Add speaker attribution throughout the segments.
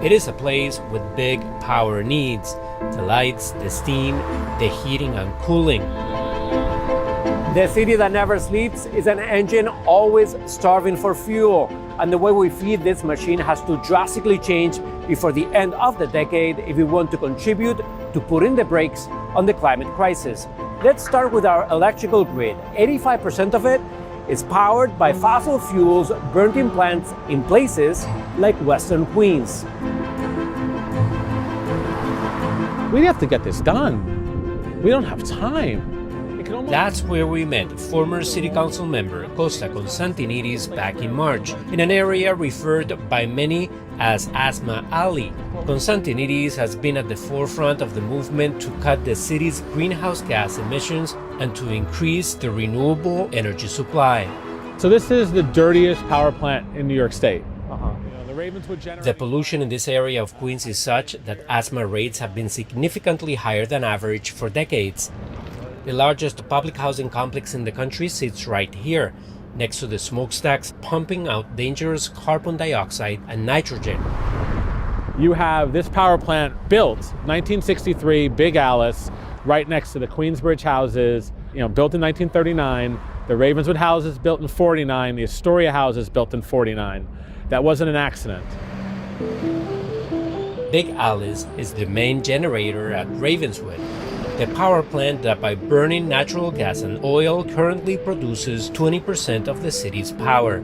Speaker 1: It is a place with big power needs: the lights, the steam, the heating and cooling.
Speaker 2: The city that never sleeps is an engine always starving for fuel, and the way we feed this machine has to drastically change before the end of the decade if we want to contribute to putting the brakes on the climate crisis. Let's start with our electrical grid. 85% of it is powered by fossil fuels burnt in plants in places like Western Queens.
Speaker 3: We have to get this done. We don't have time.
Speaker 1: That's where we met former city council member Costa Constantinidis back in March, in an area referred by many as Asthma Alley. Constantinidis has been at the forefront of the movement to cut the city's greenhouse gas emissions and to increase the renewable energy supply.
Speaker 3: So this is the dirtiest power plant in New York State.
Speaker 1: The pollution in this area of Queens is such that asthma rates have been significantly higher than average for decades. The largest public housing complex in the country sits right here, next to the smokestacks pumping out dangerous carbon dioxide and nitrogen.
Speaker 3: You have this power plant built 1963, Big Alice, right next to the Queensbridge houses, built in 1939, the Ravenswood houses built in 49, the Astoria houses built in 49. That wasn't an accident.
Speaker 1: Big Alice is the main generator at Ravenswood, the power plant that by burning natural gas and oil currently produces 20% of the city's power.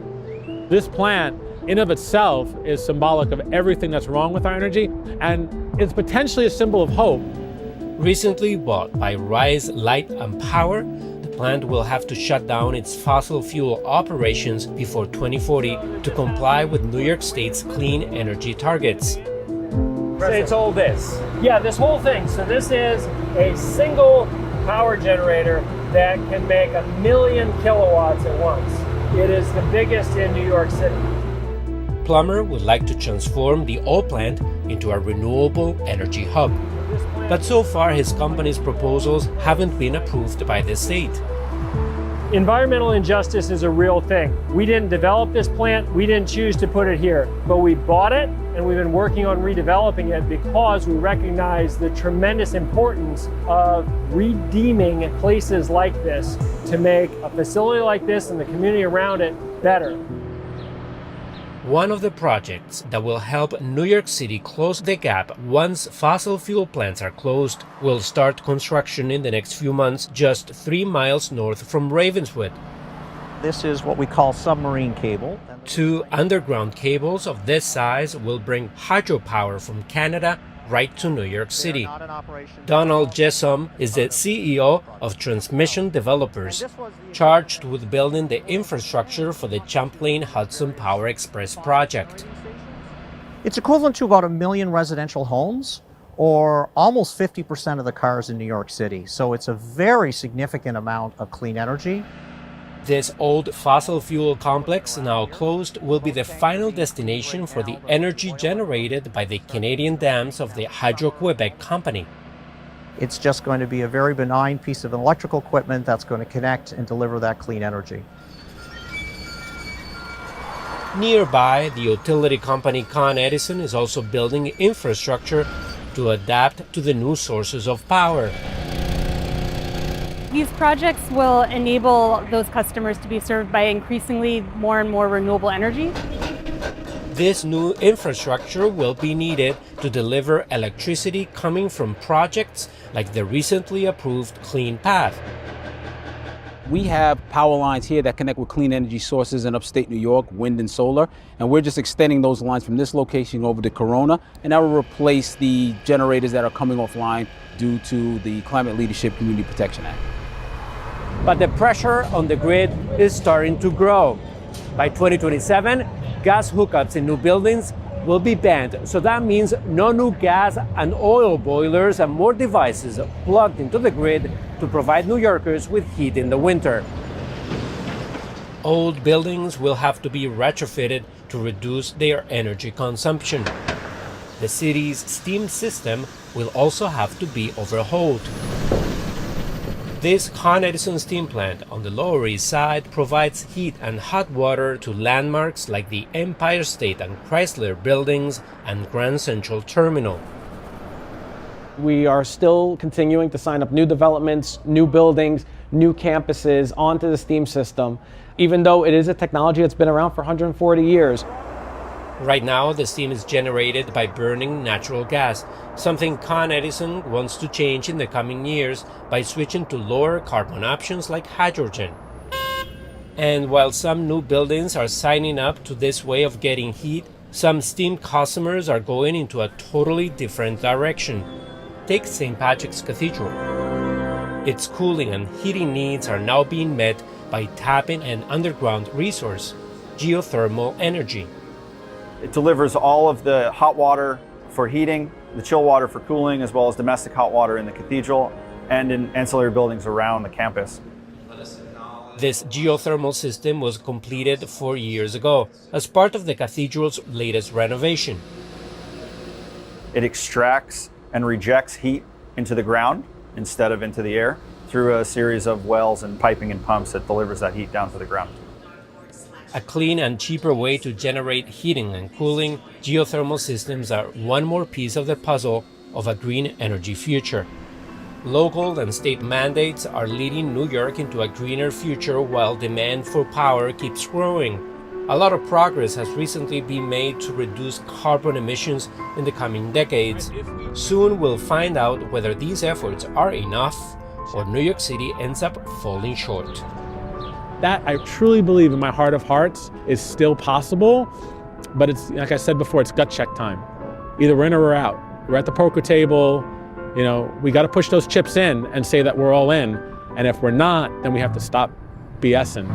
Speaker 3: This plant in of itself is symbolic of everything that's wrong with our energy, and it's potentially a symbol of hope.
Speaker 1: Recently bought by Rise Light and Power, the plant will have to shut down its fossil fuel operations before 2040 to comply with New York State's clean energy targets.
Speaker 2: It's all this. Yeah, this whole thing. So this is a single power generator that can make 1 million kilowatts at once. It is the biggest in New York City.
Speaker 1: Plummer would like to transform the old plant into a renewable energy hub. But so far his company's proposals haven't been approved by the state.
Speaker 2: Environmental injustice is a real thing. We didn't develop this plant, we didn't choose to put it here, but we bought it and we've been working on redeveloping it because we recognize the tremendous importance of redeeming places like this to make a facility like this and the community around it better.
Speaker 1: One of the projects that will help New York City close the gap once fossil fuel plants are closed will start construction in the next few months just 3 miles north from Ravenswood.
Speaker 4: This is what we call submarine cable.
Speaker 1: 2 underground cables of this size will bring hydropower from Canada right to New York City. Donald Jessom is the CEO of Transmission Developers, charged with building the infrastructure for the Champlain Hudson Power Express project.
Speaker 4: It's equivalent to about 1 million residential homes, or almost 50% of the cars in New York City. So it's a very significant amount of clean energy.
Speaker 1: This old fossil fuel complex, now closed, will be the final destination for the energy generated by the Canadian dams of the Hydro-Quebec company.
Speaker 4: It's just going to be a very benign piece of electrical equipment that's going to connect and deliver that clean energy.
Speaker 1: Nearby, the utility company Con Edison is also building infrastructure to adapt to the new sources of power.
Speaker 5: These projects will enable those customers to be served by increasingly more and more renewable energy.
Speaker 1: This new infrastructure will be needed to deliver electricity coming from projects like the recently approved Clean Path.
Speaker 6: We have power lines here that connect with clean energy sources in upstate New York, wind and solar, and we're just extending those lines from this location over to Corona, and that will replace the generators that are coming offline due to the Climate Leadership Community Protection Act.
Speaker 2: But the pressure on the grid is starting to grow. By 2027, gas hookups in new buildings will be banned. So that means no new gas and oil boilers and more devices plugged into the grid to provide New Yorkers with heat in the winter.
Speaker 1: Old buildings will have to be retrofitted to reduce their energy consumption. The city's steam system will also have to be overhauled. This Con Edison steam plant on the Lower East Side provides heat and hot water to landmarks like the Empire State and Chrysler buildings and Grand Central Terminal.
Speaker 7: We are still continuing to sign up new developments, new buildings, new campuses onto the steam system, even though it is a technology that's been around for 140 years.
Speaker 1: Right now, the steam is generated by burning natural gas, something Con Edison wants to change in the coming years by switching to lower carbon options like hydrogen. And while some new buildings are signing up to this way of getting heat, some steam customers are going into a totally different direction. Take St. Patrick's Cathedral. Its cooling and heating needs are now being met by tapping an underground resource, geothermal energy.
Speaker 8: It delivers all of the hot water for heating, the chill water for cooling, as well as domestic hot water in the cathedral and in ancillary buildings around the campus.
Speaker 1: This geothermal system was completed 4 years ago as part of the cathedral's latest renovation.
Speaker 8: It extracts and rejects heat into the ground instead of into the air through a series of wells and piping and pumps that delivers that heat down to the ground.
Speaker 1: A clean and cheaper way to generate heating and cooling, geothermal systems are one more piece of the puzzle of a green energy future. Local and state mandates are leading New York into a greener future while demand for power keeps growing. A lot of progress has recently been made to reduce carbon emissions in the coming decades. Soon we'll find out whether these efforts are enough or New York City ends up falling short.
Speaker 3: That, I truly believe in my heart of hearts, is still possible, but it's, like I said before, it's gut check time. Either we're in or we're out. We're at the poker table, we got to push those chips in and say that we're all in, and if we're not, then we have to stop BSing.